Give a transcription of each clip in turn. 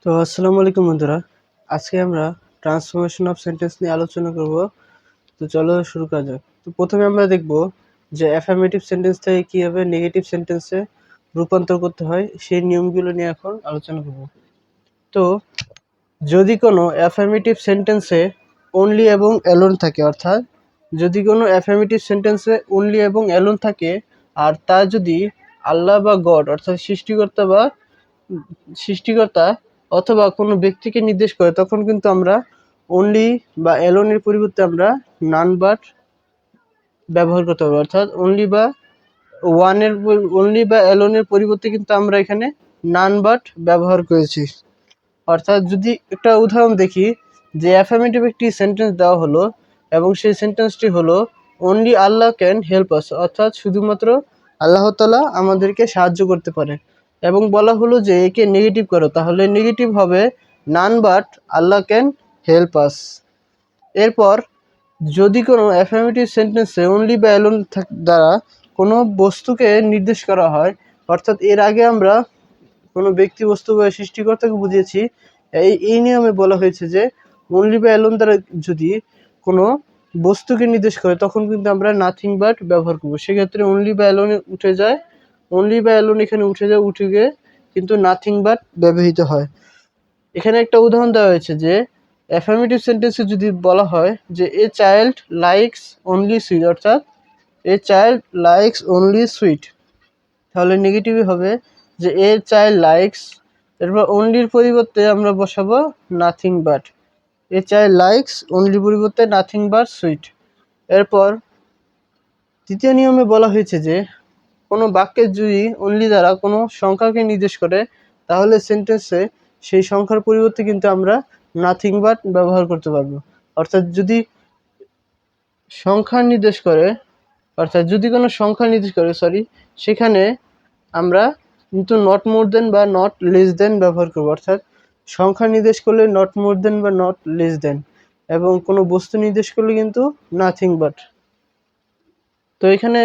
তো আসসালামু আলাইকুম বন্ধুরা। আজকে আমরা ট্রান্সফরমেশন অফ সেন্টেন্স নিয়ে আলোচনা করব। তো চলো শুরু করা যাক। তো প্রথমে আমরা দেখব যে অ্যাফার্মেটিভ সেন্টেন্স থেকে কীভাবে নেগেটিভ সেন্টেন্সে রূপান্তর করতে হয় সেই নিয়মগুলো নিয়ে এখন আলোচনা করব। তো যদি কোনো অ্যাফার্মেটিভ সেন্টেন্সে অনলি এবং অ্যালোন থাকে, অর্থাৎ যদি কোনো অ্যাফার্মেটিভ সেন্টেন্সে অনলি এবং অ্যালোন থাকে আর তা যদি আল্লাহ বা গড অর্থাৎ সৃষ্টিকর্তা অথবা কোনো ব্যক্তিকে নির্দেশ করে, তখন কিন্তু আমরা অনলি বা অ্যালোনের পরিবর্তে আমরা নান বাট ব্যবহার করতে হবে। অর্থাৎ অনলি বা অ্যালোনের পরিবর্তে কিন্তু আমরা এখানে নান বাট ব্যবহার করেছি। অর্থাৎ যদি একটা উদাহরণ দেখি, যে অ্যাফার্মেটিভ একটি সেন্টেন্স দেওয়া হলো এবং সেই সেন্টেন্সটি হলো only Allah can help us, অর্থাৎ শুধুমাত্র আল্লাহ তাআলা আমাদেরকে সাহায্য করতে পারে, এবং বলা হলো যে একে নেগেটিভ করো, তাহলে নেগেটিভ হবে none but Allah can help us. এরপর যদি কোনো অ্যাফার্মেটিভ সেন্টেন্সে অনলি বা অ্যালোন দ্বারা কোনো বস্তুকে নির্দেশ করা হয়, অর্থাৎ এর আগে আমরা কোনো ব্যক্তি, বস্তু বা সৃষ্টিকর্তাকে বুঝিয়েছি, এই নিয়মে বলা হয়েছে যে অনলি বা অ্যালোন দ্বারা যদি কোনো বস্তুকে নির্দেশ করে তখন কিন্তু আমরা নাথিং বাট ব্যবহার করবো। সেক্ষেত্রে অনলি বা অ্যালোন উঠে যায়, অনলি বা অ্যালোন এখানে উঠে গিয়ে কিন্তু নাথিং বাট ব্যবহৃত হয়। এখানে একটা উদাহরণ দেওয়া হয়েছে যে অ্যাফার্মেটিভ সেন্টেন্সে যদি বলা হয় যে a child likes only sweet, অর্থাৎ a child likes only sweet, তাহলে নেগেটিভই হবে যে এ চাইল্ড লাইকস, এরপর অনলির পরিবর্তে আমরা বসাবো nothing but, a child likes অনলির পরিবর্তে নাথিং বাট সুইট। এরপর তৃতীয় নিয়মে বলা হয়েছে যে কোনো বাক্যে যদি অনলি দ্বারা কোনো সংখ্যাকে নির্দেশ করে, তাহলে সেন্টেন্সে সেই সংখ্যার পরিবর্তে কিন্তু আমরা নাথিং বাট ব্যবহার করতে পারবো। অর্থাৎ যদি সংখ্যা নির্দেশ করে, যদি কোনো সংখ্যা নির্দেশ করে সেখানে আমরা কিন্তু নট মোর দেন বা নট লেস দেন ব্যবহার করবো। অর্থাৎ সংখ্যা নির্দেশ করলে নট মোর দেন বা নট লেস দেন, এবং কোনো বস্তু নির্দেশ করলে কিন্তু নাথিং বাট। তো এখানে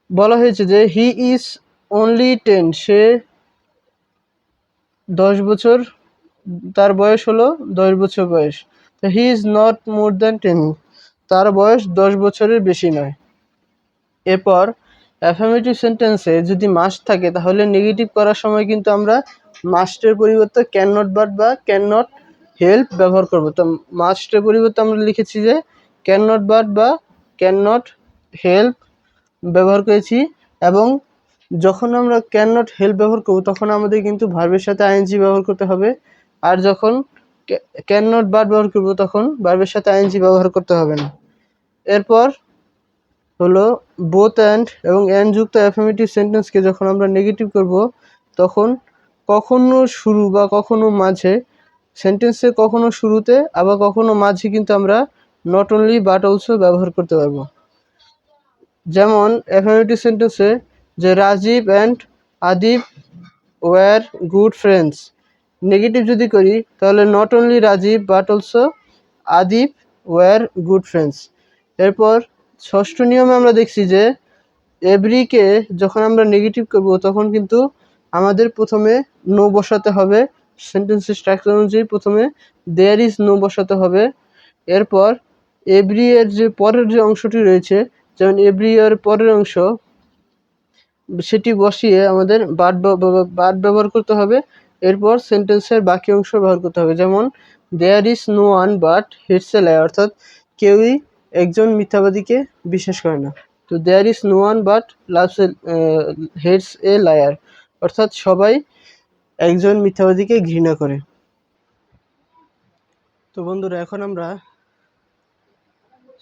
বলা হয়েছে যে হি ইজ অনলি 10, সে 10 বছর, তার বয়স হলো 10 বছর বয়স। তো হি ইজ নট মোর দ্যান 10, তার বয়স 10 বছরের বেশি নয়। এরপর অ্যাফার্মেটিভ সেন্টেন্সে যদি মাস্ট থাকে, তাহলে নেগেটিভ করার সময় কিন্তু আমরা মাস্টের পরিবর্তে ক্যান নট বাট বা ক্যান নট হেল্প ব্যবহার করব। তো মাস্টের পরিবর্তে আমরা লিখেছি যে ক্যান নট বাট বা ক্যান নট হেল্প ব্যবহার করেছি, এবং যখন আমরা ক্যান নট হেল্প ব্যবহার করব তখন আমাদের কিন্তু ভার্বের সাথে আইএনজি ব্যবহার করতে হবে, আর যখন ক্যান নট বাট ব্যবহার করব তখন ভার্বের সাথে আইএনজি ব্যবহার করতে হবে না। এরপর হলো বোথ এবং অ্যান্ড যুক্ত অ্যাফার্মেটিভ সেন্টেন্সকে যখন আমরা নেগেটিভ করব, তখন কখনো শুরু বা কখনো মাঝে, সেন্টেন্সের কখনো শুরুতে আবার কখনো মাঝে কিন্তু আমরা নট অনলি বাট অলসো ব্যবহার করতে পারবো। যেমন অ্যাফার্মেটিভ সেন্টেন্সে যে Rajib and Adib were good friends, negative যদি করি তাহলে not only Rajib but also Adib were good friends. এরপর ষষ্ঠ নিয়মে আমরা দেখছি যে এভরিকে যখন আমরা নেগেটিভ করব তখন কিন্তু আমাদের প্রথমে নো বসাতে হবে, সেন্টেন্সের স্ট্রাকচার অনুযায়ী প্রথমে দেয়ার ইজ নো বসাতে হবে। এরপর এভরি এর যে পরের যে অংশটি রয়েছে, যেমন এভরি এর পরের অংশ, সেটি বসিয়ে আমাদের বাট ব্যবহার করতে হবে। এরপর সেন্টেন্সের বাকি অংশ ব্যবহার করতে হবে, যেমন there is no one but hates a liar, অর্থাৎ কেউই একজন মিথ্যাবাদীকে বিশ্বাস করে না। তো there is no one but loves hates a liar, অর্থাৎ সবাই একজন মিথ্যাবাদীকে ঘৃণা করে। তো বন্ধুরা, এখন আমরা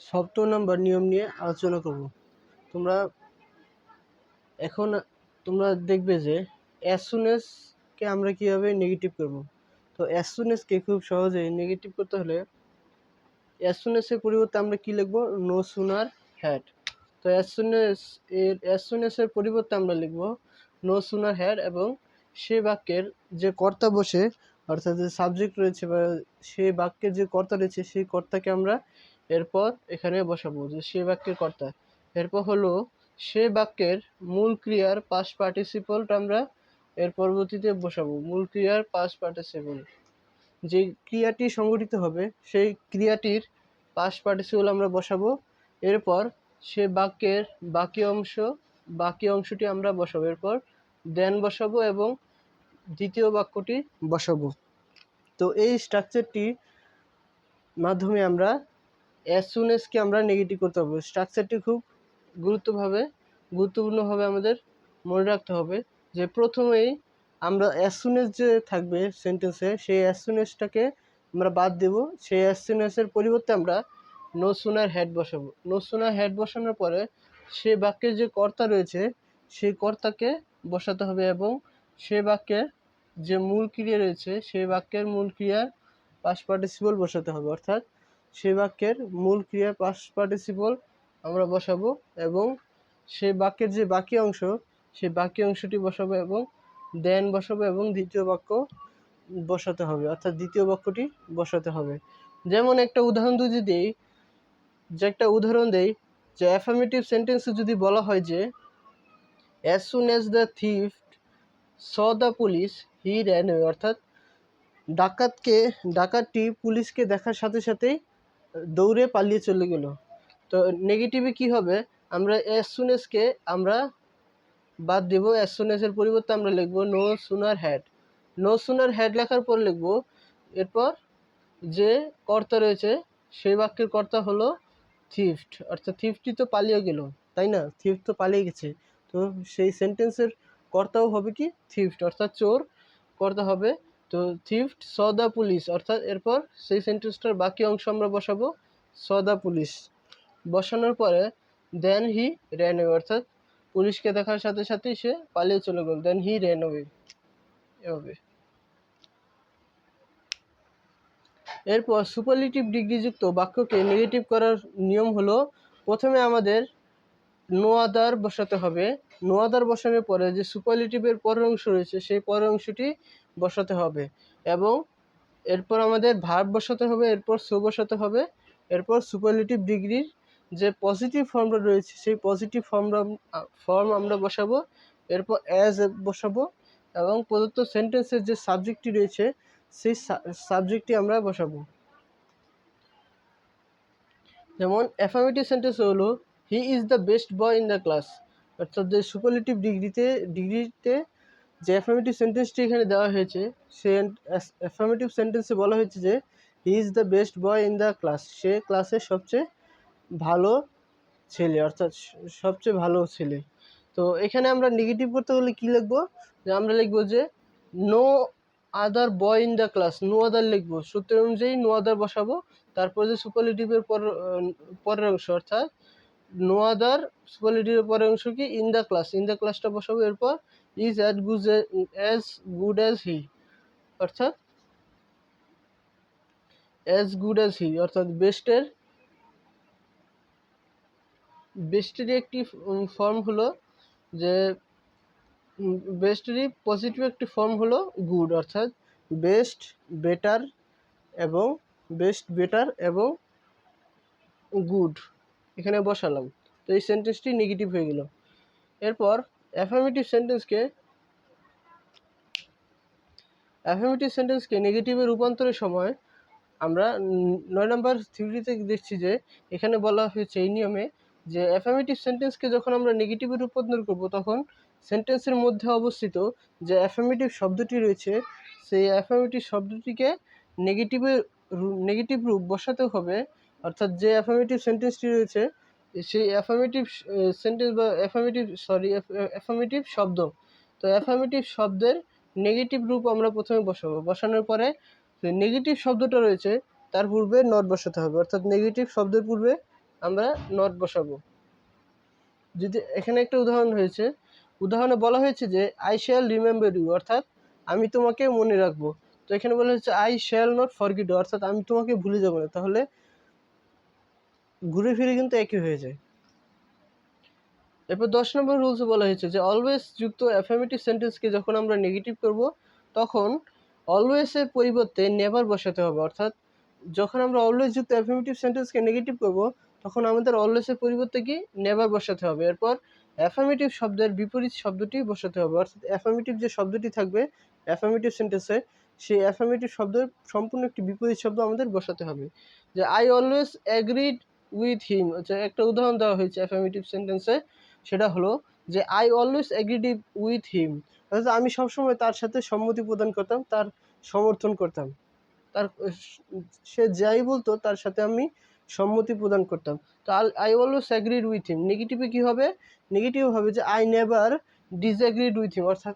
সপ্তম নম্বর নিয়ম নিয়ে আলোচনা করব। এখন তোমরা দেখবে যে অ্যাজ সুন এজ কে আমরা কিভাবে নেগেটিভ করব। তো অ্যাজ সুন এজ কে খুব সহজেই নেগেটিভ করতে হলে অ্যাজ সুন এজ এর পরিবর্তে আমরা কি লিখব, নো সুনার হ্যাড। তো অ্যাজ সুন এজ এর পরিবর্তে আমরা লিখব নো সুনার হ্যাড, এবং সে বাক্যের যে কর্তা বসে, অর্থাৎ যে সাবজেক্ট রয়েছে বা সে বাক্যের যে কর্তা রয়েছে সেই কর্তাকে আমরা এরপর এখানে বসাবো, যে সে বাক্যের কর্তা। এরপর হলো সে বাক্যের মূল ক্রিয়ার পাস্ট পার্টিসিপলটা আমরা এর পরবর্তীতে বসাবো মূল ক্রিয়ার পাস্ট পার্টিসিপল। যে ক্রিয়াটি সংঘটিত হবে সেই ক্রিয়াটির পাস্ট পার্টিসিপল আমরা বসাবো। এরপর সে বাক্যের বাকি অংশটি আমরা বসাবো। এরপর দেন বসাবো এবং দ্বিতীয় বাক্যটি বসাবো। তো এই স্ট্রাকচারটির মাধ্যমে আমরা অ্যাজ সুন এজকে আমরা নেগেটিভ করতে হবে। স্ট্রাকচারটি খুব গুরুত্বপূর্ণভাবে আমাদের মনে রাখতে হবে যে প্রথমেই আমরা অ্যাজ সুন এজ যে থাকবে সেন্টেন্সে সেই অ্যাজ সুন এজটাকে আমরা বাদ দেব। সেই অ্যাজ সুন এজের পরিবর্তে আমরা নো সুনার হ্যাড বসাবো। নো সুনার হ্যাড বসানোর পরে সে বাক্যের যে কর্তা রয়েছে সেই কর্তাকে বসাতে হবে এবং সে বাক্যের যে মূল ক্রিয়া রয়েছে সেই বাক্যের মূল ক্রিয়ার পাস্ট পার্টিসিপল বসাতে হবে। অর্থাৎ সে বাক্যের মূল ক্রিয়ার পাস্ট পার্টিসিপল আমরা বসাবো এবং সেই বাক্যের যে বাকি অংশ সেই বাকি অংশটি বসাবো এবং দেন বসাবো এবং দ্বিতীয় বাক্য বসাতে হবে, অর্থাৎ দ্বিতীয় বাক্যটি বসাতে হবে। যেমন একটা উদাহরণ দেই যে অ্যাফার্মেটিভ সেন্টেন্সে যদি বলা হয় যে as soon as the thief saw the police he ran away, অর্থাৎ ডাকাতটি পুলিশকে দেখার সাথে সাথেই দৌড়ে পালিয়ে চলে গেল। তো নেগেটিভে কি হবে, আমরা অ্যাজ সুন এজকে আমরা বাদ দেব। অ্যাজ সুন এজের পরিবর্তে আমরা লিখবো no sooner had. No sooner had লেখার পর লিখবো এরপর যে কর্তা রয়েছে সেই বাক্যের কর্তা হলো থিফট, অর্থাৎ থিফটটি তো পালিয়ে গেল, তাই না? থিফট তো পালিয়ে গেছে, তো সেই সেন্টেন্সের কর্তাও হবে কি থিফট, অর্থাৎ চোর কর্তা হবে। তো থিফট স দ্য পুলিশ, অর্থাৎ এরপর সেই সেন্টেন্সটার বাকি অংশ আমরা বসাবো স দ্য পুলিশ। বসানোর পরে দেন হি র্যান অ্যাওয়ে, অর্থাৎ পুলিশকে দেখার সাথে সাথেই সে পালিয়ে চলে গেল, দেন হি র্যান অ্যাওয়ে, এভাবে। এরপর সুপারলেটিভ ডিগ্রিযুক্ত বাক্যকে নেগেটিভ করার নিয়ম হলো প্রথমে আমাদের নো আদার বসাতে হবে। নো আদার বসানোর পরে যে সুপারলেটিভের পরের অংশ রয়েছে সেই পরের অংশটি বসাতে হবে এবং এরপর আমাদের ভার্ব বসাতে হবে, এরপর সো বসাতে হবে, এরপর সুপারলেটিভ ডিগ্রির যে পজিটিভ ফর্মটা রয়েছে সেই পজিটিভ ফর্ম আমরা বসাবো, এরপর অ্যাজ বসাবো এবং প্রদত্ত সেন্টেন্সের যে সাবজেক্টটি রয়েছে সেই সাবজেক্টটি আমরা বসাবো। যেমন অ্যাফার্মেটিভ সেন্টেন্স হলো হি is the best boy in the class, অর্থাৎ যে সুপারলেটিভ ডিগ্রিতে যে অ্যাফার্মেটিভ সেন্টেন্সটি এখানে দেওয়া হয়েছে সেই অ্যাফার্মেটিভ সেন্টেন্সে বলা হয়েছে যে he is the best boy in the class, সে ক্লাসের সবচেয়ে ভালো ছেলে, অর্থাৎ সবচেয়ে ভালো ছেলে। তো এখানে আমরা নেগেটিভ করতে হলে কী লিখবো, যে আমরা লিখবো যে no other boy in the class, no other লিখবো, সূত্র অনুযায়ী নো আদার বসাবো, তারপর যে সুপারলেটিভের পরের অংশ অর্থাৎ নো আদার সুপারলেটিভের পরের অংশ কি ইন দ্য ক্লাসটা বসাবো, এরপর is as good as he, অর্থাৎ অ্যাজ গুড অ্যাজ হি, অর্থাৎ বেস্টেরই একটি ফর্ম হলো যে বেস্টেরই পজিটিভ একটি ফর্ম হলো গুড, অর্থাৎ বেস্ট বেটার এবং গুড এখানে বসালাম। তো এই সেন্টেন্সটি নেগেটিভ হয়ে গেল। এরপর অ্যাফার্মেটিভ সেন্টেন্সকে নেগেটিভে রূপান্তরের সময় আমরা 9 নম্বর থিওরিতে দেখছি যে এখানে বলা হয়েছে এই নিয়মে যে অ্যাফার্মেটিভ সেন্টেন্সকে যখন আমরা নেগেটিভে রূপান্তর করব তখন সেন্টেন্সের মধ্যে অবস্থিত যে অ্যাফার্মেটিভ শব্দটি রয়েছে সেই অ্যাফার্মেটিভ শব্দটিকে নেগেটিভ রূপ বসাতে হবে, অর্থাৎ যে অ্যাফার্মেটিভ সেন্টেন্সটি রয়েছে সেই অ্যাফার্মেটিভ শব্দ, তো অ্যাফার্মেটিভ শব্দের নেগেটিভ রূপ আমরা প্রথমে বসাবো। বসানোর পরে নেগেটিভ শব্দটা রয়েছে তার পূর্বে নট বসাতে হবে, অর্থাৎ নেগেটিভ শব্দের পূর্বে আমরা নট বসাবো। যদি এখানে একটা উদাহরণে বলা হয়েছে যে আই শ্যাল রিমেম্বার ইউ, অর্থাৎ আমি তোমাকে মনে রাখবো। তো এখানে বলা হচ্ছে I shall not forget you, অর্থাৎ আমি তোমাকে ভুলে যাবো না, তাহলে ঘুরে ফিরে কিন্তু একই হয়ে যায়। এরপর 10 নম্বর রুলসে বলা হয়েছে যে অলওয়েজ যুক্ত অ্যাফার্মেটিভ সেন্টেন্সকে যখন আমরা নেগেটিভ করব তখন অলওয়েজের পরিবর্তে নেভার বসাতে হবে, অর্থাৎ যখন আমরা অলওয়েজ যুক্ত অ্যাফার্মেটিভ সেন্টেন্সকে নেগেটিভ করব তখন আমাদের অলওয়েজের পরিবর্তে কি নেভার বসাতে হবে। এরপর অ্যাফার্মেটিভ শব্দের বিপরীত শব্দটি বসাতে হবে, অর্থাৎ অ্যাফার্মেটিভ যে শব্দটি থাকবে অ্যাফার্মেটিভ সেন্টেন্সে, সেই অ্যাফার্মেটিভ শব্দের সম্পূর্ণ একটি বিপরীত শব্দ আমাদের বসাতে হবে। যে আই অলওয়েজ অ্যাগ্রিড উইথ হিম, যে একটা উদাহরণ দেওয়া হয়েছে অ্যাফার্মেটিভ সেন্টেন্সে, সেটা হলো যে I always agreed with him, অর্থাৎ আমি সবসময় তার সাথে সম্মতি প্রদান করতাম, তার সমর্থন করতাম, তার সে যাই বলতো তার সাথে আমি সম্মতি প্রদান করতাম। তো I always agreed with him. নেগেটিভে কী হবে? নেগেটিভ হবে যে I never disagreed with him, অর্থাৎ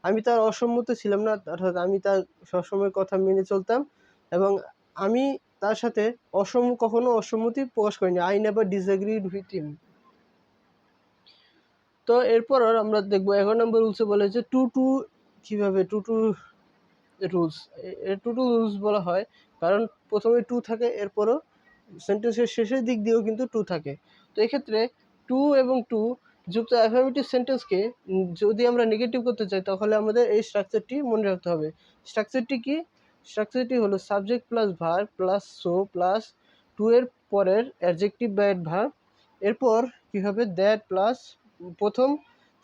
আমি তার অসম্মত ছিলাম না, অর্থাৎ আমি তার সবসময় কথা মেনে চলতাম এবং আমি তার সাথে কখনো অসম্মতি প্রকাশ করিনি। I never disagreed with him. তো এরপর আমরা দেখবো 11 নম্বর রুলসে বলে যে কীভাবে টু রুলস, টু রুলস বলা হয় কারণ প্রথমে টু থাকে, এরপরও সেন্টেন্সের শেষের দিক দিয়েও কিন্তু টু থাকে। তো এক্ষেত্রে টু এবং টু যুক্ত অ্যাফার্মেটিভ সেন্টেন্সকে যদি আমরা নেগেটিভ করতে চাই তাহলে আমাদের এই স্ট্রাকচারটি মনে রাখতে হবে। স্ট্রাকচারটি কি? স্ট্রাকচারটি হলো subject plus verb plus so plus to এর পরের অ্যাডজেক্টিভ বা অ্যাডভার্ব, এরপর কী হবে দ্যাট প্লাস প্রথম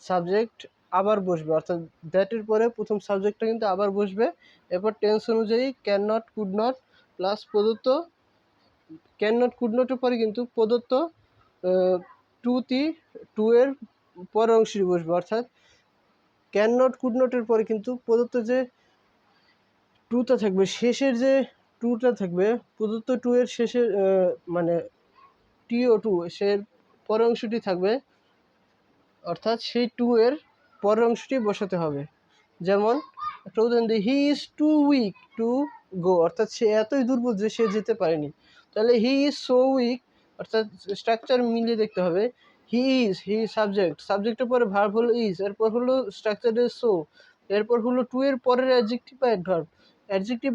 সাবজেক্ট আবার বসবে, অর্থাৎ দ্যাটের পরে প্রথম সাবজেক্টটা কিন্তু আবার বসবে, এরপর টেন্স অনুযায়ী can not could not plus প্রদত্ত, ক্যান নট কুড নটের পরে কিন্তু প্রদত্ত টু এর পরের অংশটি বসবে, অর্থাৎ ক্যান নট কুড নটের পরে কিন্তু প্রদত্ত যে টুটা থাকবে, শেষের যে টুটা থাকবে প্রদত্ত টু এর শেষের মানে TO2 সে পরের অংশটি থাকবে, অর্থাৎ সেই টু এর পরের অংশটি বসাতে হবে। যেমন একটা উদাহরণ দিই, he is too weak to go, অর্থাৎ সে এতই দুর্বল যে সে যেতে পারেনি। তাহলে হি ইজ সো উইক, অর্থাৎ স্ট্রাকচার মিলিয়ে দেখতে হবে। হি সাবজেক্টের পরে ভার্ব হলো ইজ, এরপর হলো স্ট্রাকচারের সো, এরপর হলো টু এর পরের অ্যাডজেক্টিভ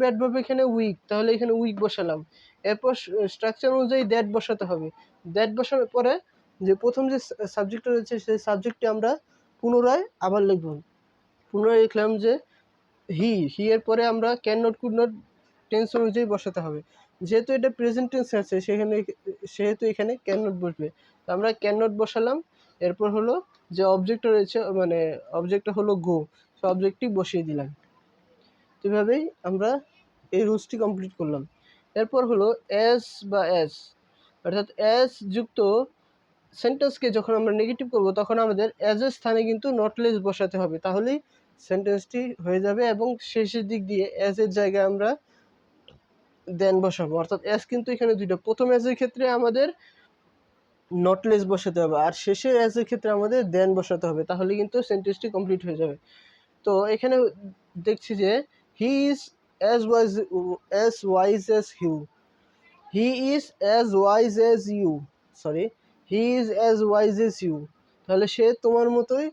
অ্যাডভার্ব এখানে উইক, তাহলে এখানে উইক বসালাম। এরপর স্ট্রাকচার অনুযায়ী দ্যাট বসাতে হবে। দ্যাট বসানোর পরে যে প্রথম যে সাবজেক্টটা রয়েছে সেই সাবজেক্টটি আমরা পুনরায় আবার লিখব। পুনরায় লিখলাম যে হি এর পরে আমরা can not could not tense অনুযায়ী বসাতে হবে। যেহেতু এটা প্রেজেন্ট টেন্স আছে সেহেতু এখানে ক্যান নট বসবে, তো আমরা ক্যান নট বসালাম। এরপর হলো যে অবজেক্টটা রয়েছে, মানে অবজেক্টটা হলো গো, সো অবজেক্টটি বসিয়ে দিলাম। তো এভাবেই আমরা এই রুলসটি কমপ্লিট করলাম। এরপর হলো অ্যাজ বা অ্যাজ, অর্থাৎ অ্যাজ যুক্ত সেন্টেন্সকে যখন আমরা নেগেটিভ করব তখন আমাদের অ্যাজের স্থানে কিন্তু নটলেস বসাতে হবে, তাহলেই সেন্টেন্সটি হয়ে যাবে এবং শেষের দিক দিয়ে অ্যাজের জায়গায় আমরা দেন বসাবো। অর্থাৎ অ্যাজ কিন্তু এখানে দুইটা, প্রথম অ্যাজের ক্ষেত্রে আমাদের নটলেস বসাতে হবে আর শেষের অ্যাজের ক্ষেত্রে আমাদের দেন বসাতে হবে, তাহলে কিন্তু সেন্টেন্সটি কমপ্লিট হয়ে যাবে। তো এখানে দেখছি যে he is as wise as you, he is as wise as you, sorry he is as wise as you, তাহলে সে তোমার মতোই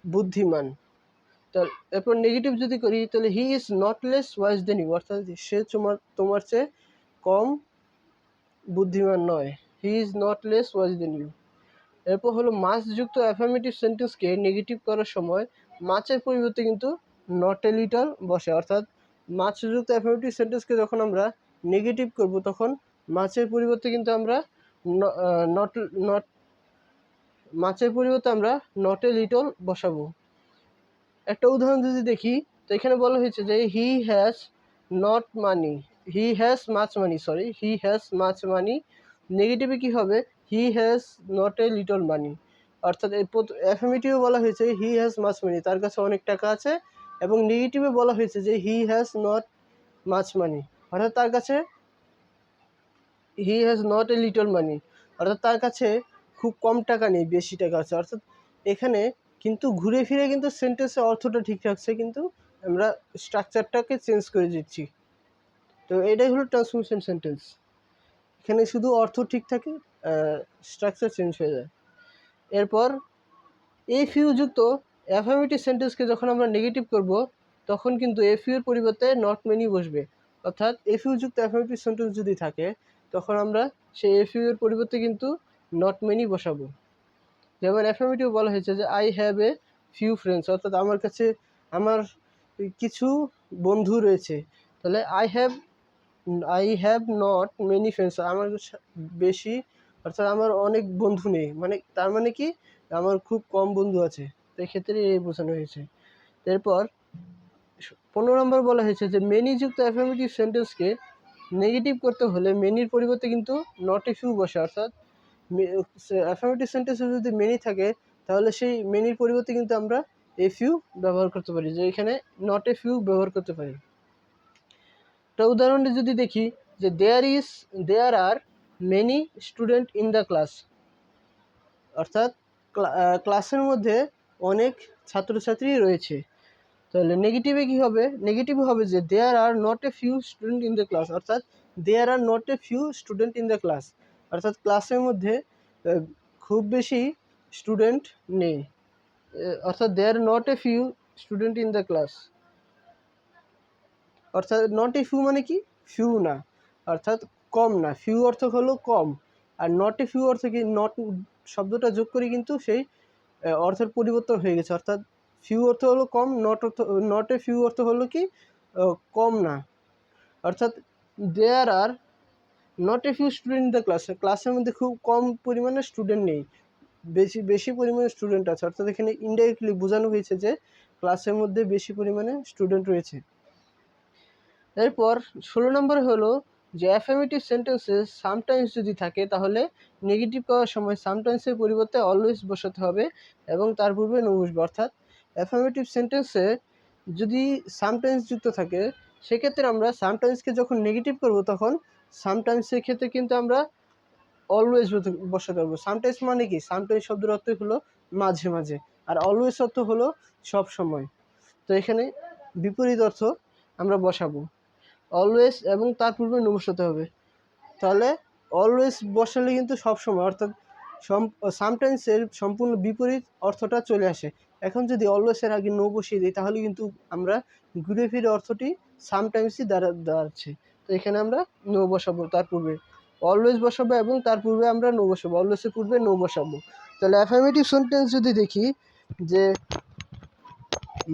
বুদ্ধিমান। তার এরপর নেগেটিভ যদি করি তাহলে he is not less wise than you, অর্থাৎ সে তোমার চেয়ে কম বুদ্ধিমান নয়। He is not less wise than you. এরপর হলো মাছযুক্ত অ্যাফার্মেটিভ সেন্টেন্সকে নেগেটিভ করার সময় মাছের পরিবর্তে কিন্তু নট এ লিটল বসে, অর্থাৎ মাছযুক্ত অ্যাফার্মেটিভ সেন্টেন্সকে যখন আমরা নেগেটিভ করব তখন মাছের পরিবর্তে কিন্তু আমরা মাছের পরিবর্তে আমরা নট এ লিটল বসাবো। একটা উদাহরণ যদি দেখি তো এখানে বলা হয়েছে যে হি হ্যাজ মাচ মানি, নেগেটিভে কি হবে? He has not a little money, অর্থাৎ অ্যাফার্মেটিভে বলা হয়েছে হি হ্যাজ মাচ মানি, তার কাছে অনেক টাকা আছে, এবং নেগেটিভে বলা হয়েছে যে he has not much money, অর্থাৎ তার কাছে he has not a little money, অর্থাৎ তার কাছে খুব কম টাকা নেই, বেশি টাকা আছে। অর্থাৎ এখানে কিন্তু ঘুরে ফিরে কিন্তু সেন্টেন্সের অর্থটা ঠিক থাকছে, কিন্তু আমরা স্ট্রাকচারটাকে চেঞ্জ করে দিচ্ছি। তো এটাই হলো ট্রান্সফরমেশন সেন্টেন্স, এখানে শুধু অর্থ ঠিক থাকে, স্ট্রাকচার চেঞ্জ হয়ে যায়। এরপর এফ ইউ যুক্ত অ্যাফার্মেটিভ সেন্টেন্সকে যখন আমরা নেগেটিভ করব তখন কিন্তু এফ ইউ এর পরিবর্তে নট মেনি বসবে, অর্থাৎ এফ ইউ যুক্ত অ্যাফার্মেটিভ সেন্টেন্স যদি থাকে তখন আমরা সেই এফ ইউ এর পরিবর্তে কিন্তু নট মেনি বসাবো। যেমন অ্যাফার্মেটিভ বলা হয়েছে যে I have a few friends, অর্থাৎ আমার কাছে আমার কিছু বন্ধু রয়েছে, তাহলে I have not many friends, আমার বেশি অর্থাৎ আমার অনেক বন্ধু নেই, মানে তার মানে কি আমার খুব কম বন্ধু আছে, তো এক্ষেত্রে এই বোঝানো হয়েছে। এরপর 15 নম্বর বলা হয়েছে যে মেনি যুক্ত অ্যাফার্মেটিভ সেন্টেন্সকে নেগেটিভ করতে হলে মেনির পরিবর্তে কিন্তু নট এ ফিউ বসে, অর্থাৎ অ্যাফার্মেটিভ সেন্টেন্সে যদি মেনি থাকে তাহলে সেই মেনির পরিবর্তে কিন্তু আমরা এ ফিউ ব্যবহার করতে পারি, যে এখানে নট এ ফিউ ব্যবহার করতে পারি। একটা উদাহরণে যদি দেখি যে there are many student in the class, অর্থাৎ ক্লাসের মধ্যে অনেক ছাত্রছাত্রী রয়েছে। তাহলে নেগেটিভে কি হবে? নেগেটিভ হবে যে there are not a few student in the class, অর্থাৎ there are not a few student in the class, অর্থাৎ ক্লাসের মধ্যে খুব বেশি স্টুডেন্ট নেই, অর্থাৎ there not a few student in the class, অর্থাৎ নট এ ফিউ মানে কি ফিউ না, অর্থাৎ কম না, ফিউ অর্থ হলো কম, আর নট এ ফিউ অর্থ কি নট শব্দটা যোগ করে কিন্তু সেই অর্থের পরিবর্তন হয়ে গেছে, অর্থাৎ ফিউ অর্থ হলো কম, নট এ ফিউ অর্থ হলো কি কম না, অর্থাৎ there are not a few student in the ক্লাসের মধ্যে খুব কম পরিমাণে স্টুডেন্ট নেই, বেশি পরিমাণে স্টুডেন্ট আছে, অর্থাৎ এখানে ইনডাইরেক্টলি বোঝানো হয়েছে যে ক্লাসের মধ্যে বেশি পরিমাণে স্টুডেন্ট রয়েছে। এরপর 16 নম্বর হলো যে অ্যাফার্মেটিভ সেন্টেন্সে সামটাইমস যদি থাকে তাহলে নেগেটিভ করার সময় সামটাইমসের পরিবর্তে অলওয়েজ বসাতে হবে এবং তার পূর্বে নো বসবে, অর্থাৎ অ্যাফার্মেটিভ সেন্টেন্সে যদি সামটাইমস যুক্ত থাকে সেক্ষেত্রে আমরা সামটাইমসকে যখন নেগেটিভ করব তখন সামটাইমসের ক্ষেত্রে কিন্তু আমরা অলওয়েজ বসাতে পারবো। সামটাইমস মানে কি? সামটাইমস শব্দের অর্থ হলো মাঝে মাঝে, আর অলওয়েজ অর্থ হলো সব সময়। তো এখানে বিপরীত অর্থ আমরা বসাবো, অলওয়েজ এবং তার পূর্বে নো বসাতে হবে। তাহলে অলওয়েজ বসালে কিন্তু সবসময়, অর্থাৎ সামটাইমসের সম্পূর্ণ বিপরীত অর্থটা চলে আসে। এখন যদি অলওয়েজের আগে নো বসিয়ে দিই তাহলে কিন্তু আমরা ঘুরে ফিরে অর্থটি সামটাইমসই দাঁড়াচ্ছে। তো এখানে আমরা নো বসাবো, তার পূর্বে অলওয়েজ বসাবো এবং তার পূর্বে আমরা নো বসাবো, অলওয়েজের পূর্বে নো বসাবো। তাহলে অ্যাফার্মেটিভ সেন্টেন্স যদি দেখি যে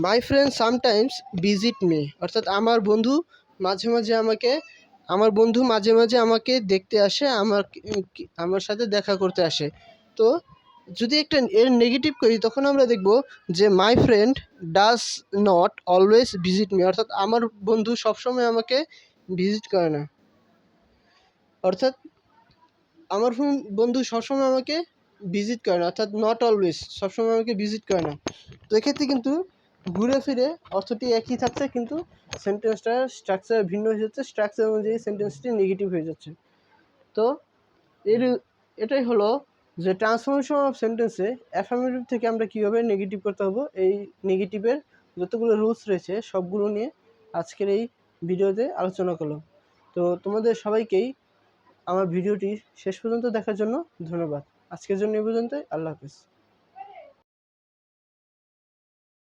my friend sometimes visit me, অর্থাৎ আমার বন্ধু মাঝে মাঝে আমাকে দেখতে আসে, আমার সাথে দেখা করতে আসে। তো যদি একটা এর নেগেটিভ করি তখন আমরা দেখব যে my friend does not always visit me, অর্থাৎ আমার বন্ধু সবসময় আমাকে ভিজিট করে না, অর্থাৎ আমার বন্ধু সবসময় আমাকে ভিজিট করে না, অর্থাৎ নট অলওয়েজ, সবসময় আমাকে ভিজিট করে না। তো এক্ষেত্রে কিন্তু ঘুরে ফিরে অর্থটি একই থাকছে কিন্তু সেন্টেন্সটার স্ট্রাকচার ভিন্ন হয়ে যাচ্ছে, স্ট্রাকচার অনুযায়ী সেন্টেন্সটি নেগেটিভ হয়ে যাচ্ছে। তো এটাই হলো যে ট্রান্সফরমেশন অফ সেন্টেন্সে অ্যাফার্মেটিভ থেকে আমরা কীভাবে নেগেটিভ করতে হবো, এই নেগেটিভের যতগুলো রুলস রয়েছে সবগুলো নিয়ে আজকের এই ভিডিওতে আলোচনা করলাম। তো তোমাদের সবাইকেই আমার ভিডিওটি শেষ পর্যন্ত দেখার জন্য ধন্যবাদ। আজকের জন্য এই পর্যন্তই। আল্লাহ হাফেজ।